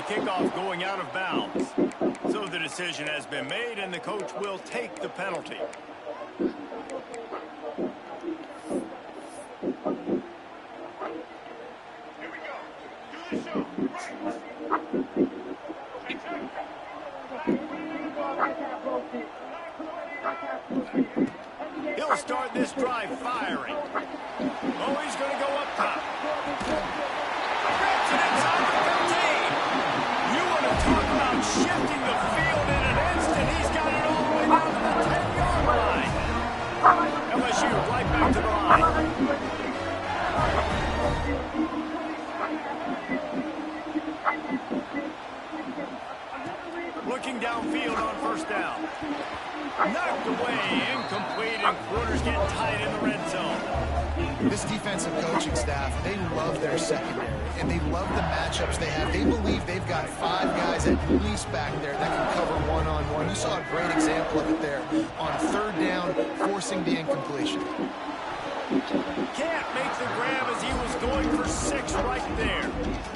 Kickoff going out of bounds. So the decision has been made, and the coach will take the penalty. Here we go. Do the show. He'll start this drive firing. Oh, he's going to go up top. Grabs it inside the 15. Talk about shifting the field in an instant. He's got it all the way down to the 10-yard line. LSU right back to the line. Looking downfield on first down. Knocked away, incomplete, and quarters get tight in the red zone. This defensive coaching staff, they love their secondary, and they love the matchups they have. They believe they've got 5 guys at least back there that can cover one-on-one. You saw a great example of it there on third down, forcing the incompletion. Can't make the grab as he was going for 6 right there.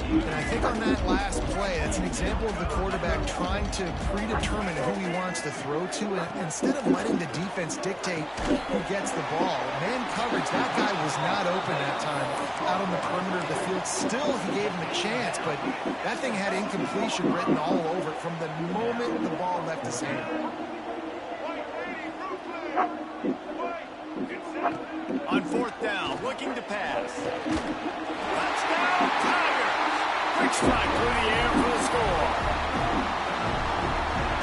And I think on that last play, that's an example of the quarterback trying to predetermine who he wants to throw to, and instead of letting the defense dictate who gets the ball. Man coverage, that guy was not open that time out on the perimeter of the field. Still, he gave him a chance, but that thing had incompletion written all over it from the moment the ball left his hand. On fourth down, looking to pass. Touchdown, Tigers! Quick strike through the air for the score.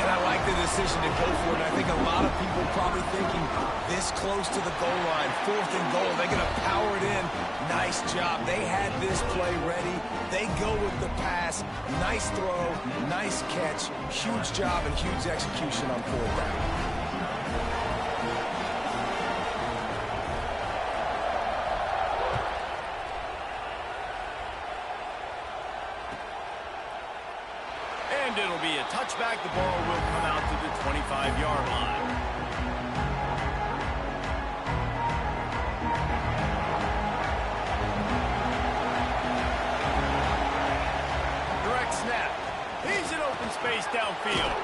And I like the decision to go for it. I think a lot of people probably thinking this close to the goal line, 4th and goal, they're going to power it in. Nice job. They had this play ready. They go with the pass. Nice throw, nice catch. Huge job and huge execution on 4th down. And it'll be a touchback. The ball will come out to the 25-yard line. Direct snap. He's in open space downfield.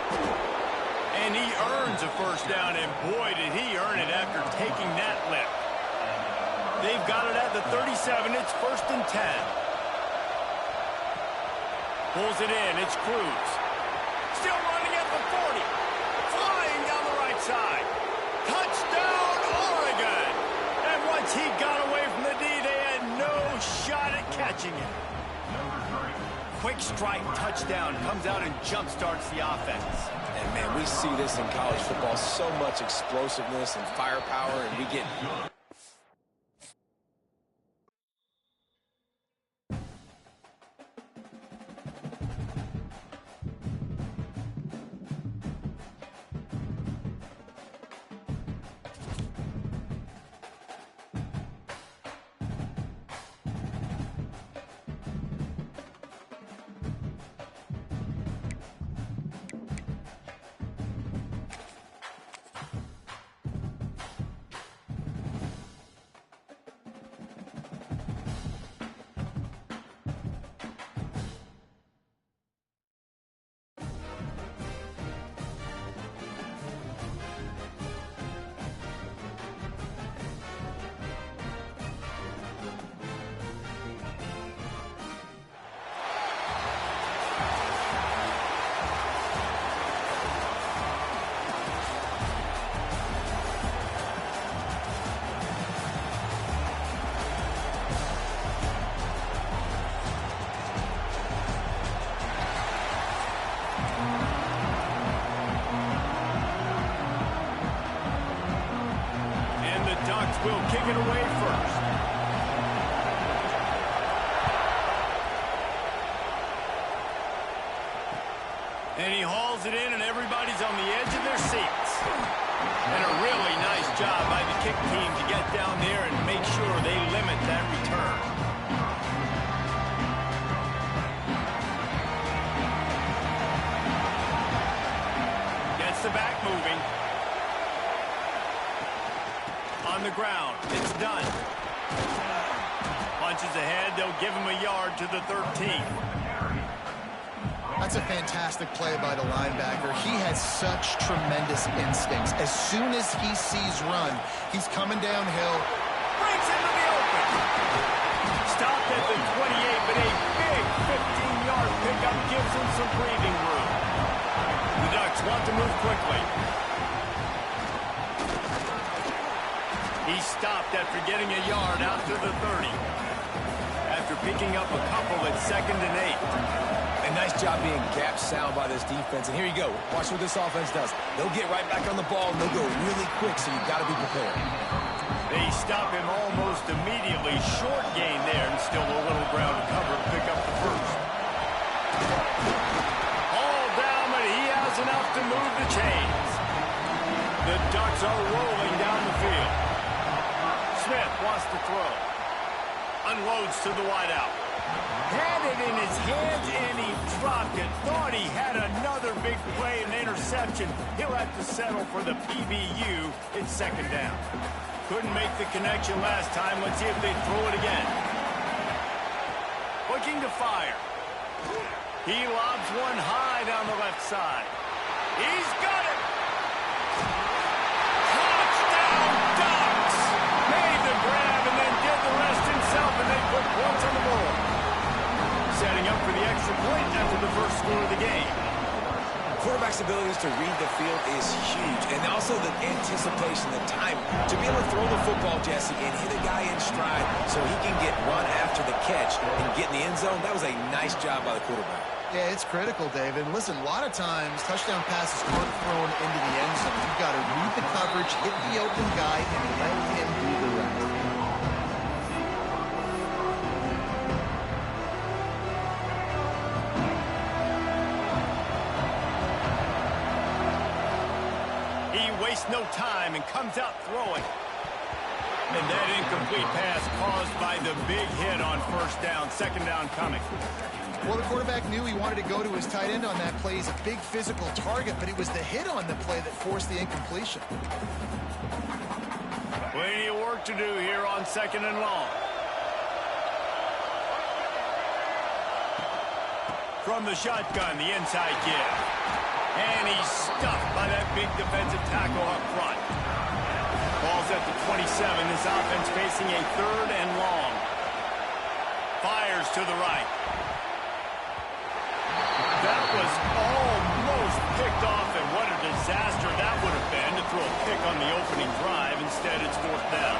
And he earns a first down, and boy, did he earn it after taking that lift. They've got it at the 37. It's 1st and 10. Pulls it in. It's Cruz. Still running at the 40. Flying down the right side. Touchdown, Oregon. And once he got away from the D, they had no shot at catching him. Quick strike touchdown. Comes out and jump-starts the offense. And, man, we see this in college football. So much explosiveness and firepower, and we get... will kick it away first. And he hauls it in, and everybody's on the edge of their seats. And a really nice job by the kick team to get down there and make sure they limit that return. Gets the back moving. On the ground, it's done. Punches ahead, they'll give him a yard to the 13. That's a fantastic play by the linebacker. He has such tremendous instincts. As soon as he sees run, he's coming downhill. Breaks into the open. Stopped at the 28, but a big 15-yard pickup gives him some breathing room. The Ducks want to move quickly. He stopped after getting a yard out to the 30. After picking up a couple at 2nd and 8. And nice job being gap sound by this defense. And here you go. Watch what this offense does. They'll get right back on the ball, and they'll go really quick, so you've got to be prepared. They stop him almost immediately. Short gain there, and still a little ground to cover to pick up the first. All down, but he has enough to move the chains. The Ducks are rolling down the field. Smith wants to throw. Unloads to the wideout. Had it in his hands, and he dropped it. Thought he had another big play and interception. He'll have to settle for the PBU. It's 2nd down. Couldn't make the connection last time. Let's see if they throw it again. Looking to fire. He lobs one high down the left side. He's got it! Touchdown, Ducks! Made the grab and then did the rest himself, and they put points on the board. Setting up for the extra point after the first score of the game. Quarterback's abilities to read the field is huge, and also the anticipation, the time to be able to throw the football, Jesse, and hit a guy in stride so he can get run after the catch and get in the end zone. That was a nice job by the quarterback. Yeah, it's critical, David. Listen, a lot of times touchdown passes aren't thrown into the end zone. You've got to read the coverage, hit the open guy, and let him do the rest. Wastes no time and comes out throwing. And that incomplete pass caused by the big hit on first down. 2nd down coming. Well, the quarterback knew he wanted to go to his tight end on that play. He's a big physical target, but it was the hit on the play that forced the incompletion. Plenty of work to do here on 2nd and long. From the shotgun, the inside give. And he's stuffed by that big defensive tackle up front. Ball's at the 27. This offense facing a 3rd and long. Fires to the right. That was almost picked off, and what a disaster that would have been to throw a pick on the opening drive. Instead, it's 4th down.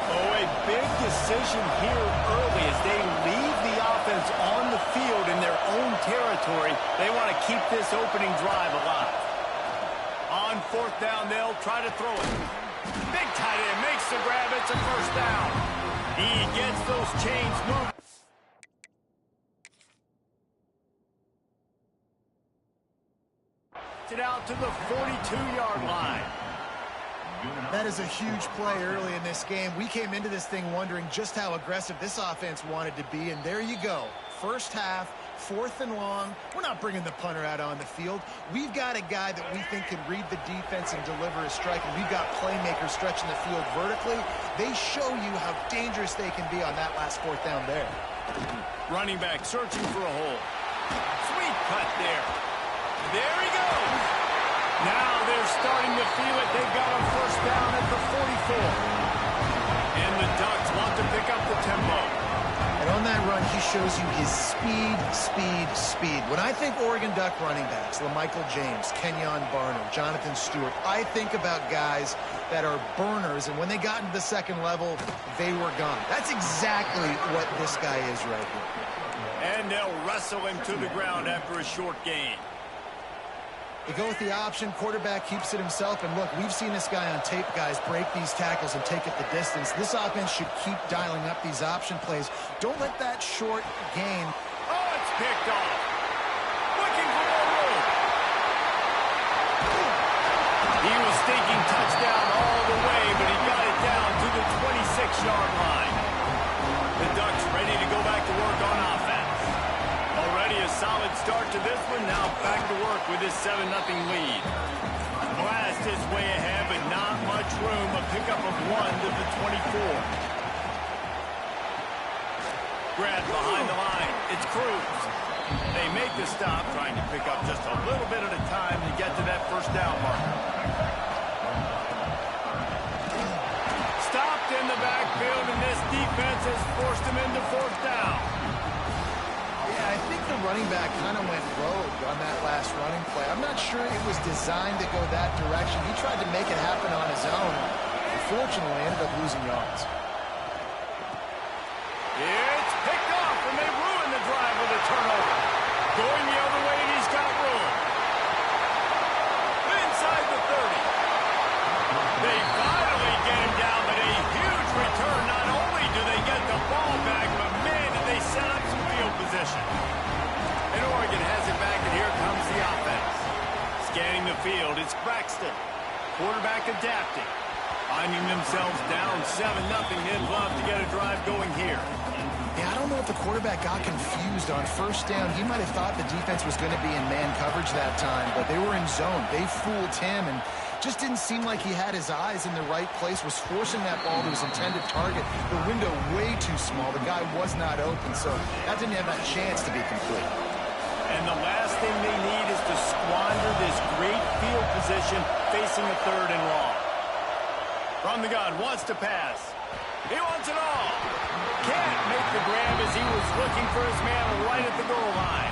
Oh, a big decision here early as they leave the offense on the field in their own territory. They want to keep this opening drive alive. On 4th down, they'll try to throw it. Big tight end makes the grab. It's a 1st down. He gets those chains moving. It out to the 42-yard line. That is a huge play early in this game. We came into this thing wondering just how aggressive this offense wanted to be, and there you go. First half, 4th and long. We're not bringing the punter out on the field. We've got a guy that we think can read the defense and deliver a strike, and we've got playmakers stretching the field vertically. They show you how dangerous they can be on that last 4th down there. Running back searching for a hole. Sweet cut there. There he goes. Now they're starting to feel it. They've got a 1st down at the 44. And the Ducks want to pick up the tempo. And on that run, he shows you his speed, speed, speed. When I think Oregon Duck running backs, LaMichael James, Kenyon Barner, Jonathan Stewart, I think about guys that are burners, and when they got into the 2nd level, they were gone. That's exactly what this guy is right here. And they'll wrestle him to the ground after a short gain. They go with the option. Quarterback keeps it himself. And look, we've seen this guy on tape, guys, break these tackles and take it the distance. This offense should keep dialing up these option plays. Don't let that short gain. Oh, it's picked off. Looking for more room. He was thinking touchdown all the way, but he got it down to the 26-yard line. The Ducks ready to go back to work on offense. Already a solid start to this one. Now back to work with this 7-0 lead. Blast his way ahead, but not much room. A pickup of 1 to the 24. Grab behind the line. It's Cruz. They make the stop, trying to pick up just a little bit at a time to get to that first down marker. Stopped in the backfield, and this defense has forced him into fourth down. Yeah, I think the running back kind of went rogue on that last running play. I'm not sure it was designed to go that direction. He tried to make it happen on his own. Unfortunately, ended up losing yards. It's picked off, and they ruin the drive with a turnover. Going the other way, and he's got room. Inside the 30. They finally get him down, but a huge return. Not only do they get the ball back, but man, did they set up some field position. And Oregon has it back, and here comes the offense. Scanning the field, it's Braxton. Quarterback adapting. Finding themselves down 7-0. They'd love to get a drive going here. Yeah, I don't know if the quarterback got confused on first down. He might have thought the defense was going to be in man coverage that time, but they were in zone. They fooled him and just didn't seem like he had his eyes in the right place, was forcing that ball to his intended target. The window way too small. The guy was not open, so that didn't have that chance to be complete. And the last thing they need is to squander this great field position facing a 3rd and long. From the gun, wants to pass. He wants it all. Can't make the grab as he was looking for his man right at the goal line.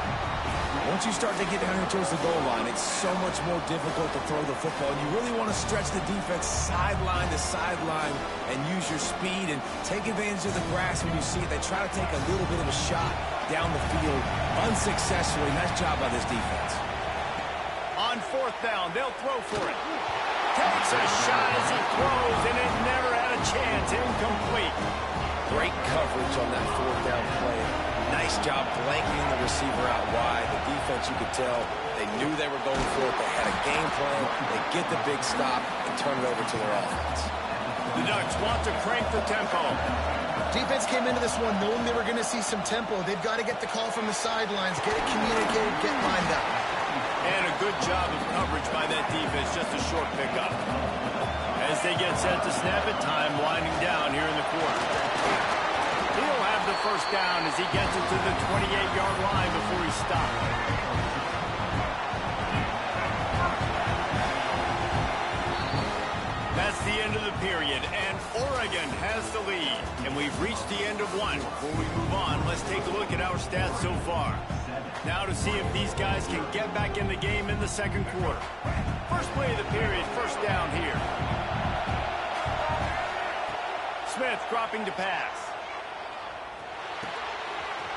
Once you start to get down here towards the goal line, it's so much more difficult to throw the football. You really want to stretch the defense sideline to sideline and use your speed and take advantage of the grass when you see it. They try to take a little bit of a shot down the field unsuccessfully. Nice job by this defense. On 4th down, they'll throw for it. Takes a shot as he throws, and it never had a chance. Incomplete. Great coverage on that 4th down play. Nice job blanketing the receiver out wide. The defense, you could tell, they knew they were going for it. They had a game plan. They get the big stop and turn it over to their offense. The Ducks want to crank the tempo. Defense came into this one knowing they were going to see some tempo. They've got to get the call from the sidelines, get it communicated, get lined up. And a good job of coverage by that defense, just a short pickup. As they get set to snap it, time winding down here in the quarter. He'll have the first down as he gets it to the 28-yard line before he stopped. That's the end of the period, and Oregon has the lead. And we've reached the end of one. Before we move on, let's take a look at our stats so far. Now to see if these guys can get back in the game in the second quarter. First play of the period, first down here. Smith dropping to pass.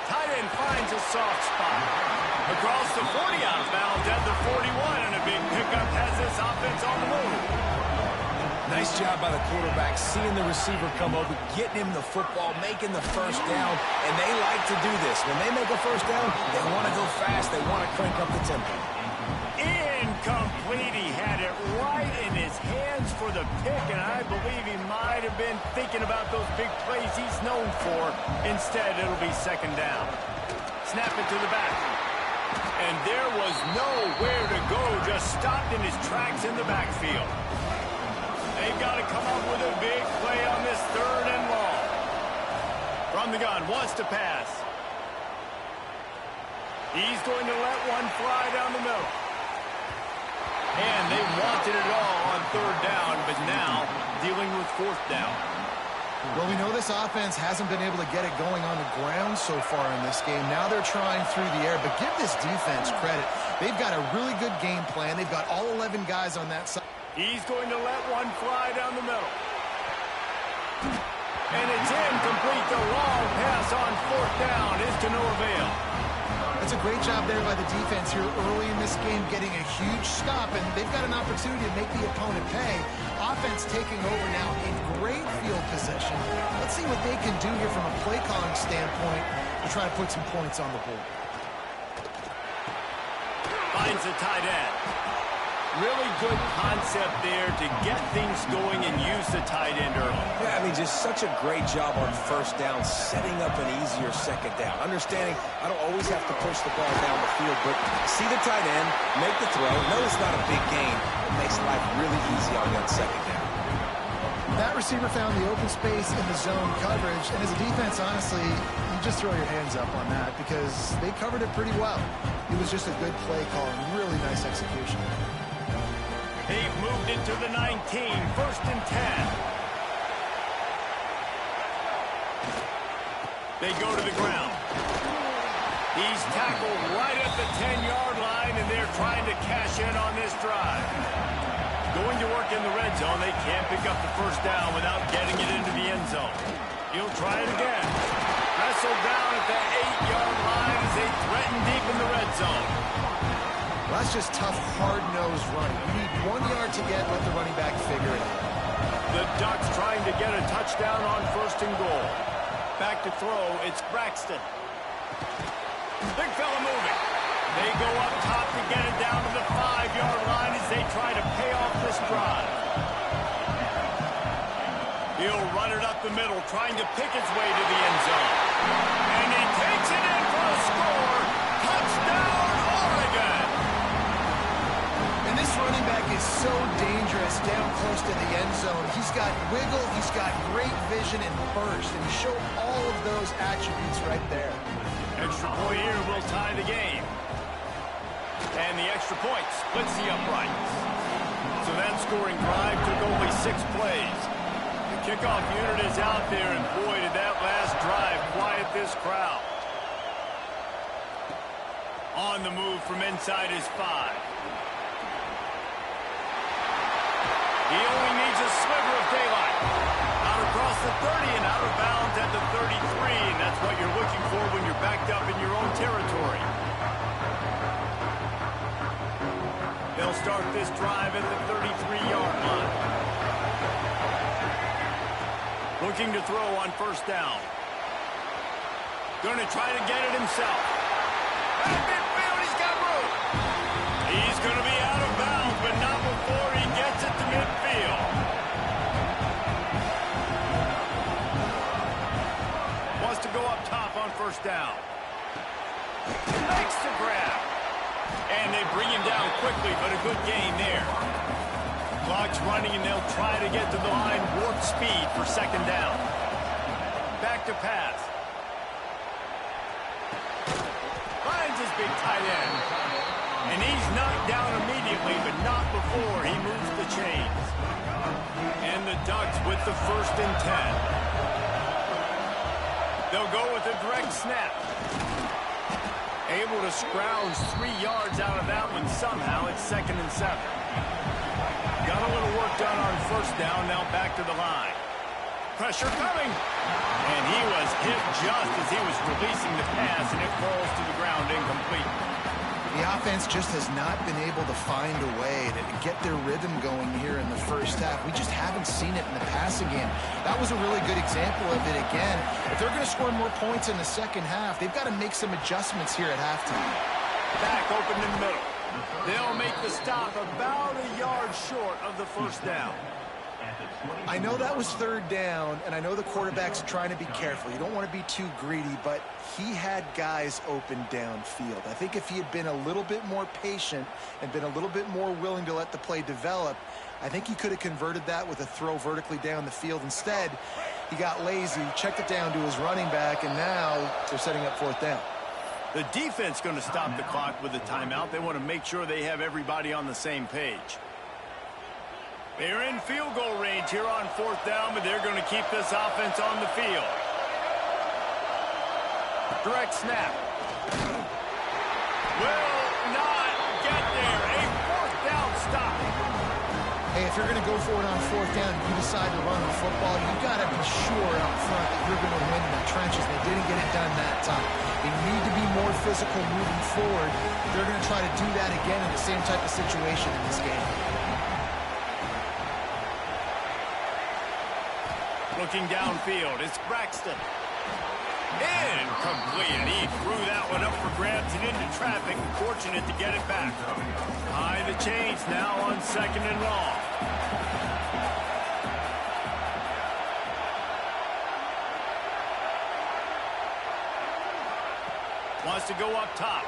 Tight end finds a soft spot. Across the 40, out of bounds at the 41, and a big pickup has this offense on the move. Nice job by the quarterback, seeing the receiver come over, getting him the football, making the first down, and they like to do this. When they make a first down, they want to go fast, they want to crank up the tempo. Incomplete. He had it right in his hands for the pick, and I believe he might have been thinking about those big plays he's known for. Instead, it'll be second down. Snap it to the back. And there was nowhere to go, just stopped in his tracks in the backfield. They've got to come up with a big play on this 3rd and long. From the gun, wants to pass. He's going to let one fly down the middle. And they wanted it all on 3rd down, but now dealing with 4th down. Well, we know this offense hasn't been able to get it going on the ground so far in this game. Now they're trying through the air, but give this defense credit. They've got a really good game plan. They've got all 11 guys on that side. He's going to let one fly down the middle. And it's incomplete. The long pass on 4th down is to no avail. A That's a great job there by the defense here early in this game, getting a huge stop, and they've got an opportunity to make the opponent pay. Offense taking over now in great field position. Let's see what they can do here from a play calling standpoint to try to put some points on the board. Finds a tight end. Really good concept there to get things going and use the tight end early. Yeah, I mean, just such a great job on first down, setting up an easier second down. Understanding I don't always have to push the ball down the field, but see the tight end, make the throw. No, it's not a big gain. It makes life really easy on that second down. That receiver found the open space in the zone coverage, and as a defense, honestly, you just throw your hands up on that because they covered it pretty well. It was just a good play call and really nice execution. They've moved into the 19, 1st and 10. They go to the ground. He's tackled right at the 10-yard line, and they're trying to cash in on this drive. Going to work in the red zone, they can't pick up the first down without getting it into the end zone. He'll try it again. Wrestled down at the 8-yard line as they threaten deep in the red zone. Well, that's just tough, hard-nosed running. You need 1 yard to get, let the running back figure it out. The Ducks trying to get a touchdown on 1st and goal. Back to throw, it's Braxton. Big fella moving. They go up top to get it down to the 5-yard line as they try to pay off this drive. He'll run it up the middle, trying to pick its way to the end zone. And he takes it in for a score. Touchdown, Oregon! And this running back is so dangerous down close to the end zone. He's got wiggle, he's got great vision and burst, and he showed all of those attributes right there. Extra point here will tie the game. And the extra point splits the uprights. So that scoring drive took only 6 plays. The kickoff unit is out there, and boy, did that last drive quiet this crowd. On the move from inside his 5. He only needs a sliver of daylight. Out across the 30 and out of bounds at the 33, and that's what you're looking for when you're backed up in your own territory. They'll start this drive at the 33-yard line. Looking to throw on 1st down. Going to try to get it himself. At midfield, he's got room. He's going to be out of bounds, but not before he gets it to midfield. Wants to go up top on 1st down. Makes the grab. And they bring him down quickly, but a good gain there. Clock's running, and they'll try to get to the line warp speed for 2nd down. Back to pass. Finds his big tight end. And he's knocked down immediately, but not before he moves the chains. And the Ducks with the 1st and 10. They'll go with a direct snap. Able to scrounge 3 yards out of that one somehow. It's 2nd and 7. Got a little work done on 1st down. Now back to the line. Pressure coming. And he was hit just as he was releasing the pass, and it falls to the ground incomplete. The offense just has not been able to find a way to get their rhythm going here in the 1st half. We just haven't seen it in the passing game. That was a really good example of it again. If they're going to score more points in the 2nd half, they've got to make some adjustments here at halftime. Back open in the middle. They'll make the stop about a yard short of the 1st down. I know that was 3rd down, and I know the quarterback's trying to be careful. You don't want to be too greedy, but he had guys open downfield. I think if he had been a little bit more patient and been a little bit more willing to let the play develop, I think he could have converted that with a throw vertically down the field. Instead, he got lazy, checked it down to his running back, and now they're setting up 4th down. The defense going to stop the clock with a timeout. They want to make sure they have everybody on the same page. They're in field goal range here on 4th down, but they're going to keep this offense on the field. Direct snap. Will not get there. A 4th down stop. Hey, if you're going to go for it on fourth down and you decide to run the football, you've got to be sure up front that you're going to win in the trenches. They didn't get it done that time. They need to be more physical moving forward. They're going to try to do that again in the same type of situation in this game. Looking downfield, it's Braxton. Incomplete. He threw that one up for grabs and into traffic. Fortunate to get it back. High the chains now on 2nd and long. Wants to go up top.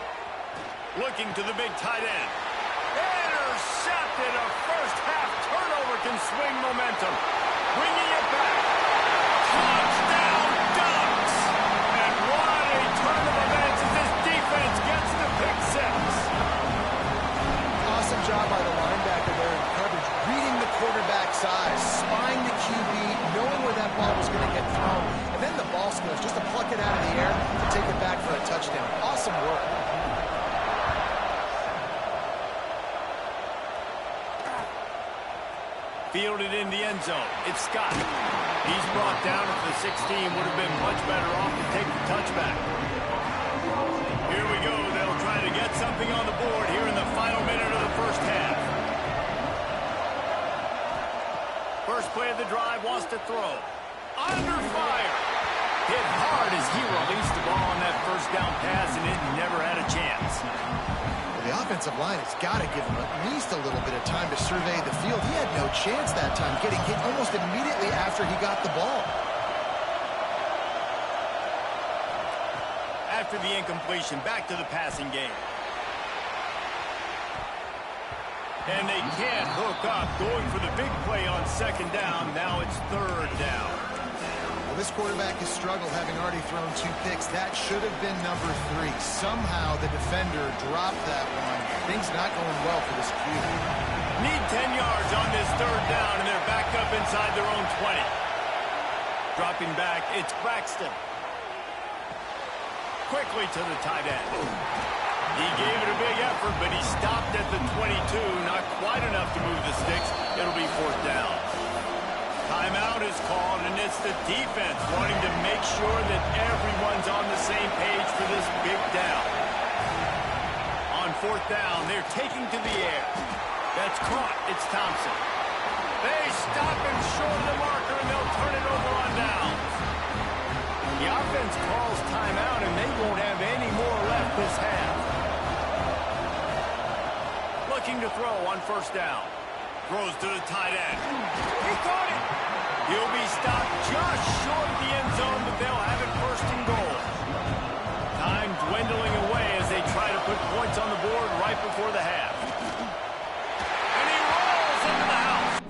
Looking to the big tight end. Intercepted. A first half turnover can swing momentum. Bringing it back. Touchdown Ducks! And what a turn of events as this defense gets the pick six. Awesome job by the linebacker there in coverage, reading the quarterback's eyes, spying the QB, knowing where that ball was going to get thrown, and then the ball skills just to pluck it out of the air and take it back for a touchdown. Awesome work. Fielded in the end zone. It's Scott. He's brought down at the 16. Would have been much better off to take the touchback. Here we go. They'll try to get something on the board here in the final minute of the first half. First play of the drive, wants to throw. Under fire. Hit hard as he released the ball on that first down pass, and it never had a chance. The offensive line has got to give him at least a little bit of time to survey the field. He had no chance that time, getting hit almost immediately after he got the ball. After the incompletion, back to the passing game. And they can't hook up, going for the big play on 2nd down. Now it's 3rd down. Well, this quarterback has struggled, having already thrown 2 picks. That should have been number 3. Somehow the defender dropped that one. Things not going well for this QB. Need 10 yards on this 3rd down, and they're back up inside their own 20. Dropping back, it's Braxton. Quickly to the tight end. He gave it a big effort, but he stopped at the 22. Not quite enough to move the sticks. It'll be 4th down. Timeout is called, and it's the defense wanting to make sure that everyone's on the same page for this big down. On 4th down, they're taking to the air. That's caught. It's Thompson. They stop him short of the marker, and they'll turn it over on down. The offense calls timeout, and they won't have any more left this half. Looking to throw on 1st down. Throws to the tight end. He caught it. He'll be stopped just short of the end zone, but they'll have it 1st and goal. Time dwindling away as they try to put points on the board right before the half. And he rolls into the house.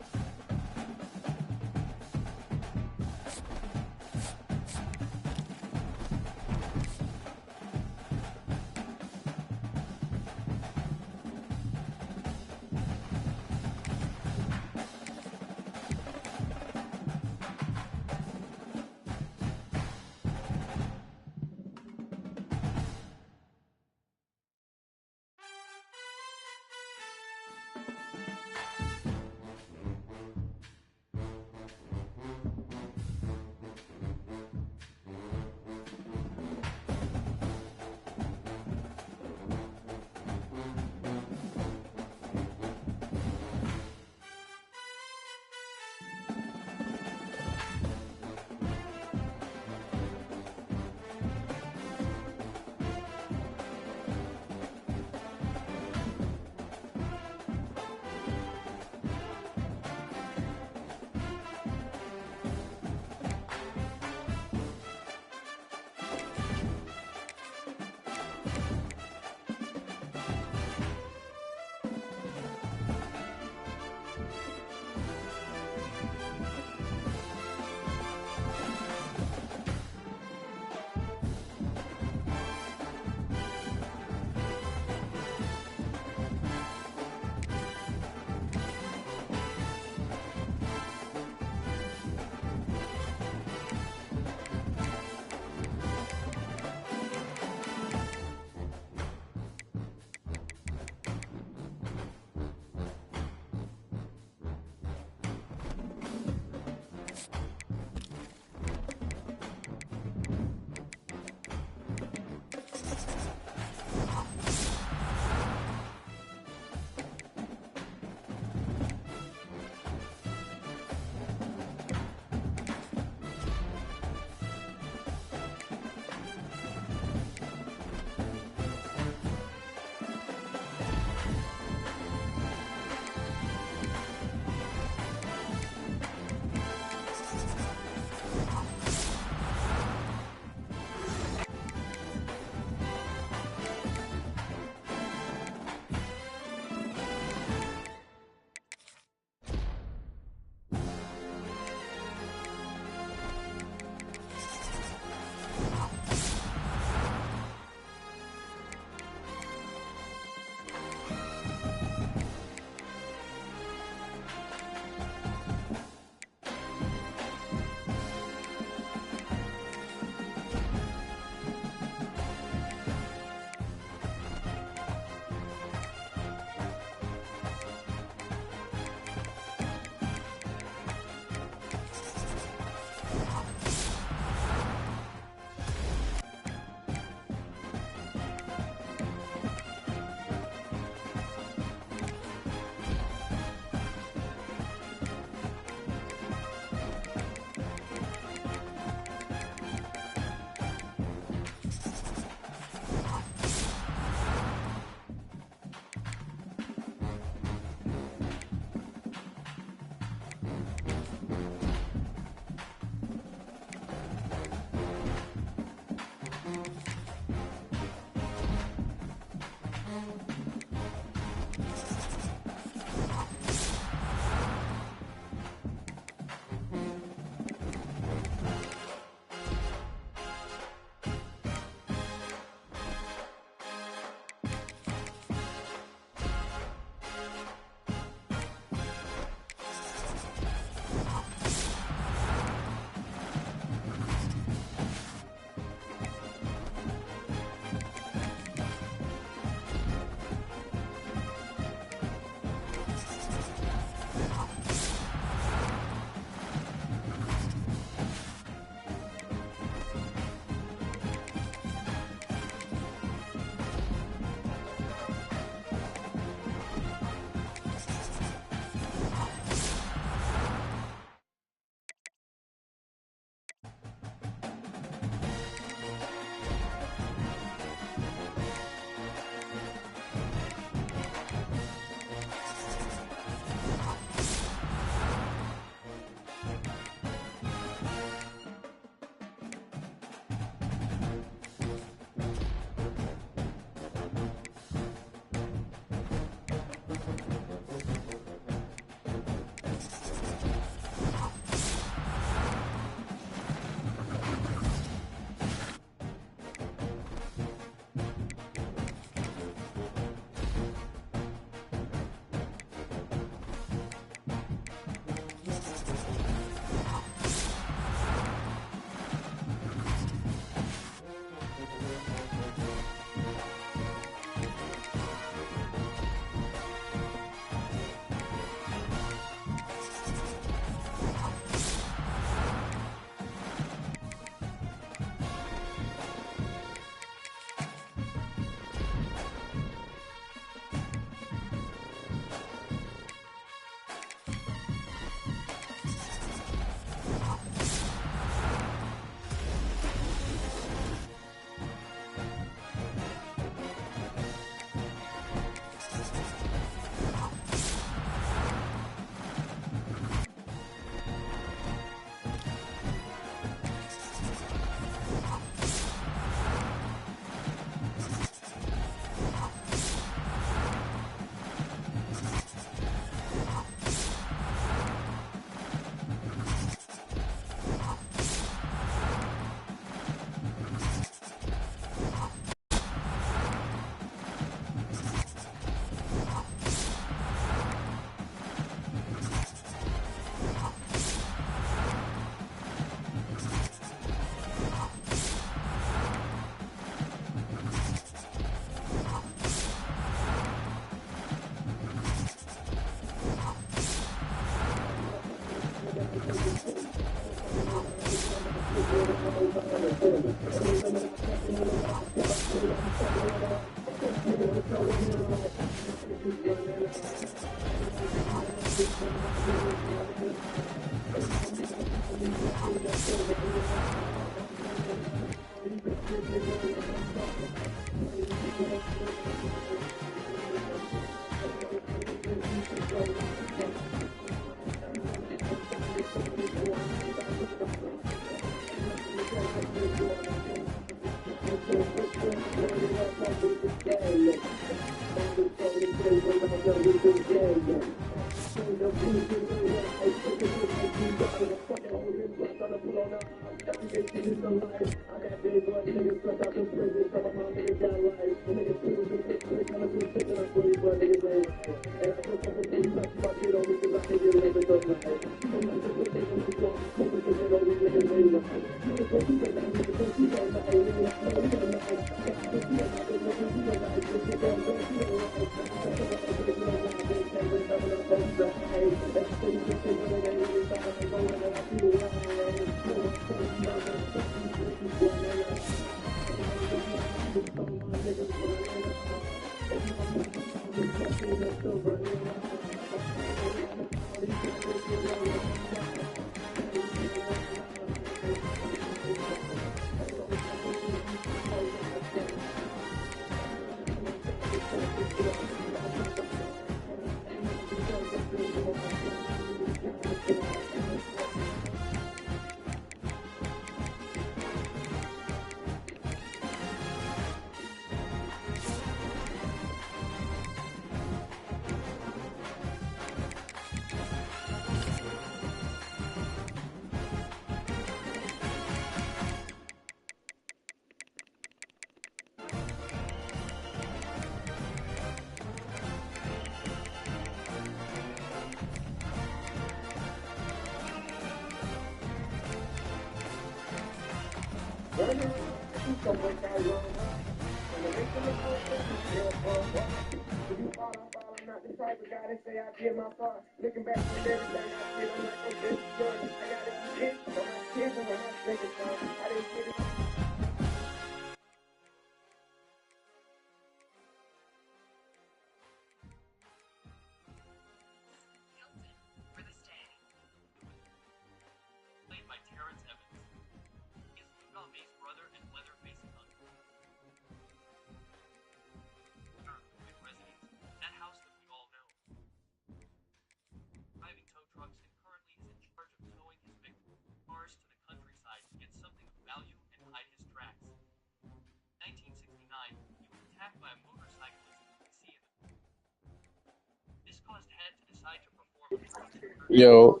Yo,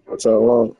what's up, Long?